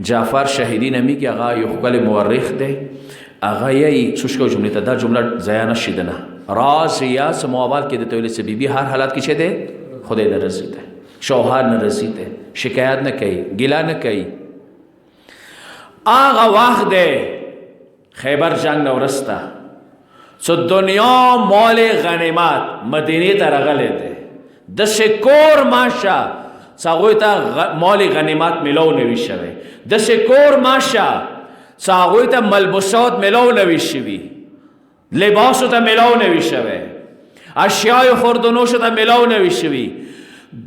جعفر شهیدی نمی که آقا یو خکل مورخ ده آقا یی سوشکو جمله تا در جمله زیانه شیدنه راز یا سموال که ده تولی بی بی هر حالت کی چه ده خدای نرسیده شوهر نرسیده شکایت نکی گلا نکی آقا وقت ده خیبر جنگ نورسته سو دنیا مال غنیمت مدینه تا رغله ده دست کور ماشا ساغوی تا مال غنیمت ملو نوی شوی دست کور ماشا ساغوی تا ملبوسات ملو نوی شوی لباسو تا ملو نوی شوی اشیای خوردنوشو تا ملو نوی شوی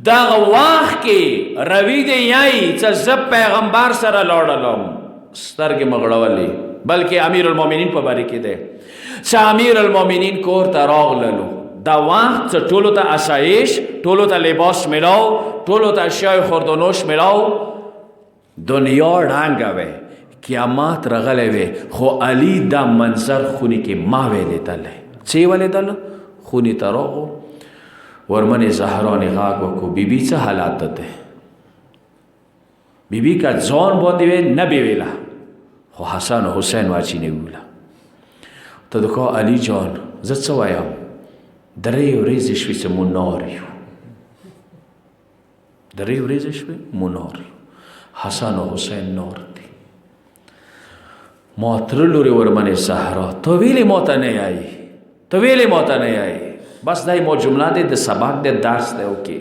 دا وقت کی روی ده یای چا زب پیغمبر سر لوڑلم سترگ مغڑولی بلکہ امیر المومنین پا باری که ده چا امیر المومنین کور تا راغللو دا وقت چا طولو تا اسایش طولو تا لباس ملاو طولو تا اشیای خوردنوش ملاو دنیا رنگوه قیامات رغلوه خو علی دا منظر خونی که ما ویلی دله چه ویلی دله؟ خونی تا راغو ورمن زهران غاگ وکو بی بی چه حالات ده بی بی کا زون باندی وی نبی ویلا خو حسن و حسین واچی نبیولا تا دکا علی جان زد سوایم دره و ریزش وی چه مناریو دره و ریزش وی مناریو حسن و حسین نار دی ما ترلوری ورمن زهرا تو ویلی موتا نی آئی تو ویلی موتا نی آئی بس دای مو جمله ده د سبق ده درس ده اوکی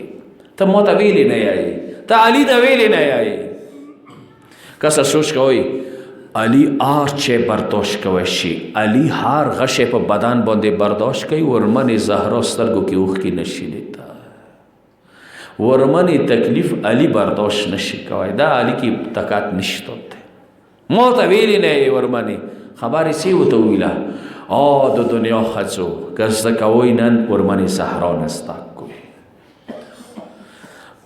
ته مو ته ویلی نه یای ته علی ته ویلی نه یای کسا سوچ کوي علی آرچه برداشت کوي شي علی هر غشه په بدن باندې برداشت کوي ورمن زهرا سترګو کې اوخ کې نشي لیتا ورمن تکلیف علی برداشت نشي کوي دا علی کې طاقت نشته مو ته ویلی نه ورمن خبرې سی وته ویلا د دنیا خزو کس دکوی نن ورمن زهرا نستک کوی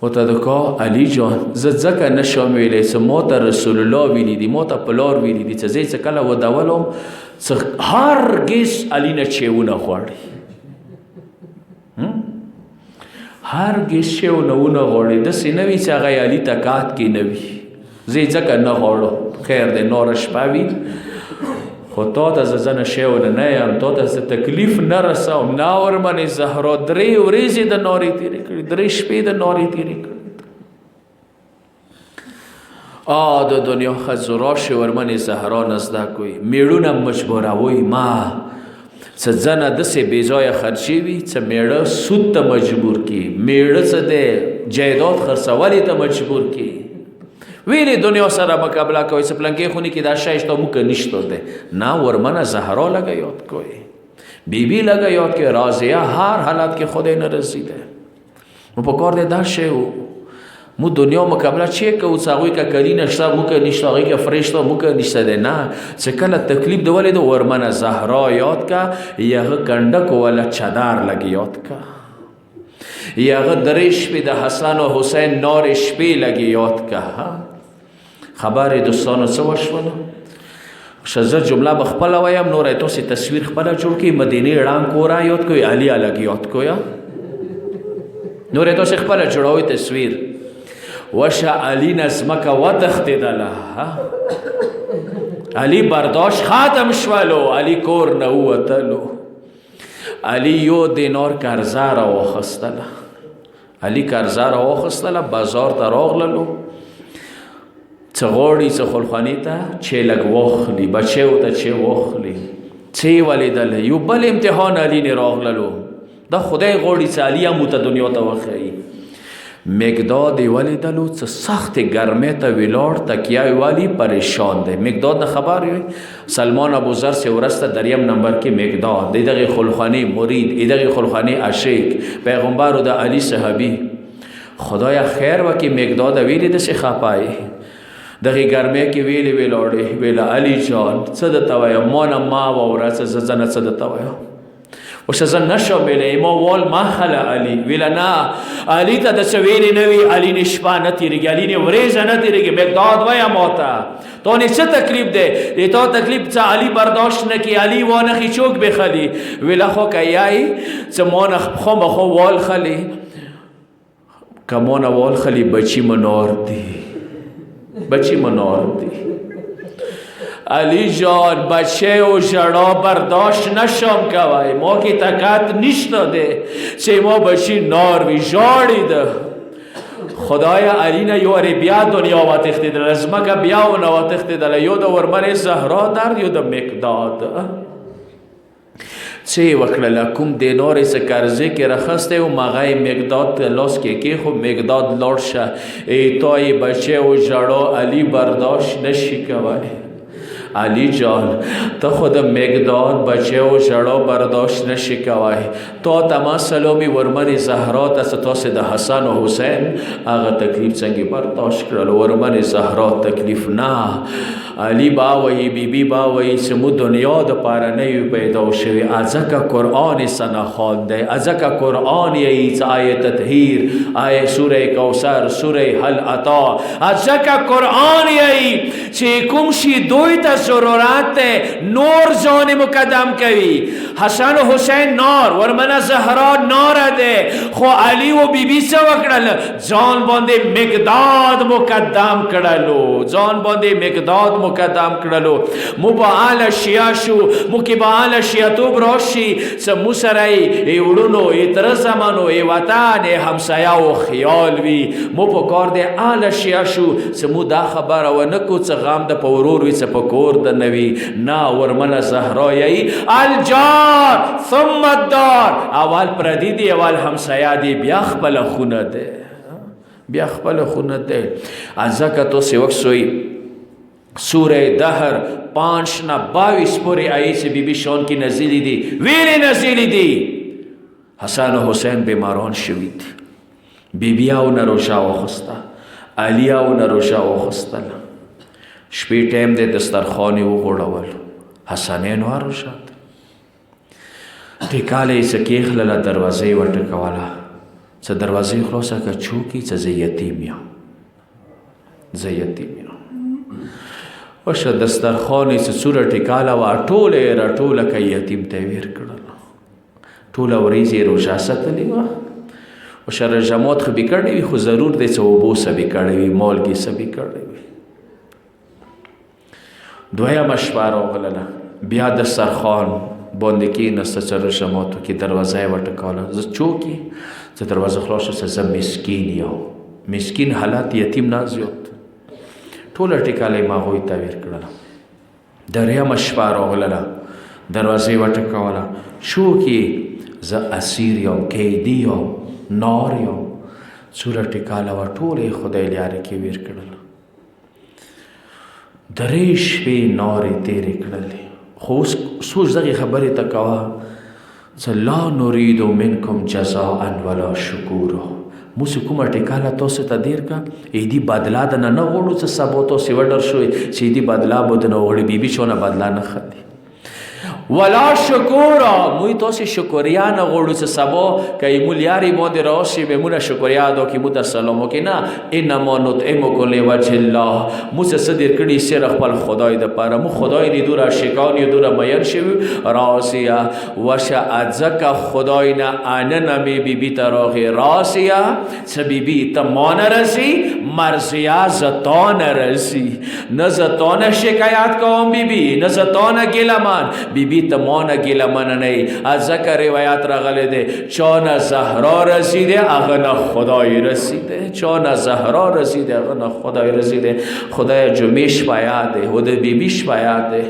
و تا دکا علی جان زدزکا نشام ویلی چه ما تا رسول الله ویلی دی ما تا پلار ویلی دی چه زی چه کلا و دولم چه هرگز علی نچهونه خوردی هرگز چهونه خوردی دستی نوی چه اغای علی تکات کی نوی زی زکا نخوردو خیر ده نارش پاوید خو تا تا زن شیونه نیم تا تا تکلیف نرسم ناور من زهرا دری وریزی د ناری تیری کردی دری شپی د ناری تیری کردی د دنیا خزراش ورمن زهرا نزده کوی میړونه مجبوروي ما څه زنه دسې بیځایه خرچي وي څه میړه سود ته مجبور کی میړه څه دی جایداد خرڅولې ته مجبور کی ویلی دنیا سره مقابله کوي سپلنګې خونی کې دا شایش ته موږ نشته ده نه ورمنه زهرا لگا یاد کوي بیبی لگا یاد که رازیه هر حالت که خدای نرسیده مو پکار ده دا شیو مو دنیا مقابله چیه که او ساقوی که کلی نشته مو که نشته آقای که فرشته مو که نشته ده نه چه کلا تکلیف دولی ده ورمنه زهرا یاد که یه کندک ولا چدار لگی یاد که یه درش پی ده حسن و حسین نارش پی لگی یاد که خبر دوستانو څه وشوله شزه جمله بخپله وایم نور تاسې تصویر خپله جوړ کړئ مدینې ړنګ کورا یاد کوئ علي الګ یاد کوئ نور تاسې خپله جوړوئ تصویر وشه علي نه ځمکه وتښتېدله علي برداشت ختم شولو علي کور نه ووتلو علي یو دینار قرضه راواخیستله علي قرضه راواخیستله بازار ته راغللو چه غوڑی چه خلخانی تا چه لگ وخلی بچه و تا چه وخلی چه ولی دل یو بل امتحان علی نراغ للو دا خدای غوڑی چه علی همو تا دنیا تا وخی مقداد ولی دلو چه سخت گرمه تا ویلار تا کیای ولی پریشان ده مقداد خبر سلمان ابو ذر سے ورست دریم نمبر کی مقداد ایدغی خلخانی مرید ایدغی خلخانی عشق پیغمبر و دا علی صحابی خدای خیر وکی مقداد ویلی ده سی خپای دغه ګرمه کې ویلې ویلوړې ویل علي جان څه د توای مون ما وره څه زنه څه د توای او څه زنه نشو ویلې مو ول ما خل علي ویل نه علي ته د سویلې نوی علي نشپا نه تیریږي علي نه ورېز نه تیریږي مقداد وایا موتا تو نه څه تکلیف ده ته تکلیف څه علي برداشت نه کی علي وانه خي چوک به خلی ویل خو کایای څه مون خو مخو وال خلی کمون وال خلی بچی منور دی بچی منور دی. علی جان بچه و جڑا برداشت نشم کوای، ما کی طاقت نشته ده چه ما بچی نار وی جاڑی ده. خدای علی نه یوری بیا دنیا و تختیدل از مکه بیا و نو تختیدل یو د ورمن زهرا در یو د مقداد چه وکړه کوم د نور څخه قرضې کې رخصته او مغای مقداد لاس کې خو مقداد لوړ شه ای توي بچه او جړو علی برداشت نشي کوای. علی جان تو خود مقداد بچه و جڑو برداشت نشی کوای، تو تما سلومی ورمن زهرا تا سد حسن و حسین آغا تکلیف چنگی برداشت کرل. ورمن زهرا تکلیف نه. علی باوی بی بی باوی سمو دنیا د پاره نه پیدا شوی ازکه قرآن سنا خوانده، ازکه قرآن یی آیه تطهیر، آیه سوره کوثر، سوره هل عطا، ازکه قرآن یی چې کوم شی دوی ته ضرورت نور جان مقدم کوي. حسن و حسین نار، ورمنه زهرا نار ده، خو علی و بی بی څه وکړل؟ ځان باندې مقداد مقدم کړلو، ځان باندې مقداد مقدم کړلو. مو به اعلی شیعه شو، مو کې به اعلی شیعتوب راشي، څه مو سره یې وړونو یې تر زمانو یې وطن یې همسایه او خیال وي. مو په کار دی اعلی شیعه شو، څه مو دا خبره ونه کو څه غم د په ورور وي څه په کور د نوي نه. ورمنه زهرا یی الجار ثم الدار، اول پردی دی اول همسایه دی بیا خپل خونه ده، بیا خپل خونه ده. ازکه تو سیوک سوی سوره دهر 5 نه 22 پوری آیه سے بی بی شون کی نزیلی دی ویلی نزیلی دی. حسن و حسین بیماران شوید، بی بیاو نروشا و خستا، علیاو نروشا و خستل. شپی ٹیم دے دسترخوانی و غوڑول، حسنین و روشاد ٹکالی سکیخ للا دروازه و ٹکوالا چه دروازه خلوصا که چوکی چه زیتیمیا زیتیمیا وش دسترخوانی چه چور ٹکالا و اٹول را که یتیم تیویر کرلا ټول وریزی روشا ستلی و وش رجمات خو بکرنی وی خو ضرور دی چه وبو سبی کرنی وی مالگی سبی کرنی وی. دویم شپه راغله بیا دسترخوان باندې کېناسته چې رجماتو کې دروازه یې وټکاله. زه چوکې چې دروازه خلاصه شوه زه مسکین یم، مسکین حالت یتیم نه زیات ټوله ټکاله یې ما هغوی تعبیر کړله. درېیمه شپه راغله دروازه یې وټکوله چوکې زه اسیر یم، قیدي یم، نار یم. څوره ټکاله وه ټوله یې خدای لارې کې ویر کړله. درې شپې نارې تیرې کړلې. خو اوس سوچ دغې خبرې ته کوه چې لا نريد منکم جزاء ولا شکورا. موږ کومه ټکاله تاسو ته دیر کا ایدي بدلا د نه غوړو چې سبا تاسو وډر شوي چې ایدي بدلا به د نه غوړي بیبي شونه بدلا نه خدي ولا شکورا. موی تاسو شکریا نه غوړو چې سبا کای مولیاری باندې راشي به مونږ شکریا ادا کی مو در سلام وکي نه. انما نطعمکم لوجه الله، مو څه صدر کړي سره خپل خدای د پاره، مو خدای نه دور شکان یو دور مېر شي راسیا وشا ازک خدای نه انن می بیبي تراغه راسیا څه بیبي تمان رسی مرزیا زتان رسی نه زتان شکایت کوم بیبي نه زتان ګلمان بیبي تمانه گیلمن نه. از ذکر روایت راغله ده چون زهرا رسیده اغنا خدای رسیده، چون زهرا رسیده اغنا خدای رسیده. خدای جمیش بیاده و ده بیبیش بیاده.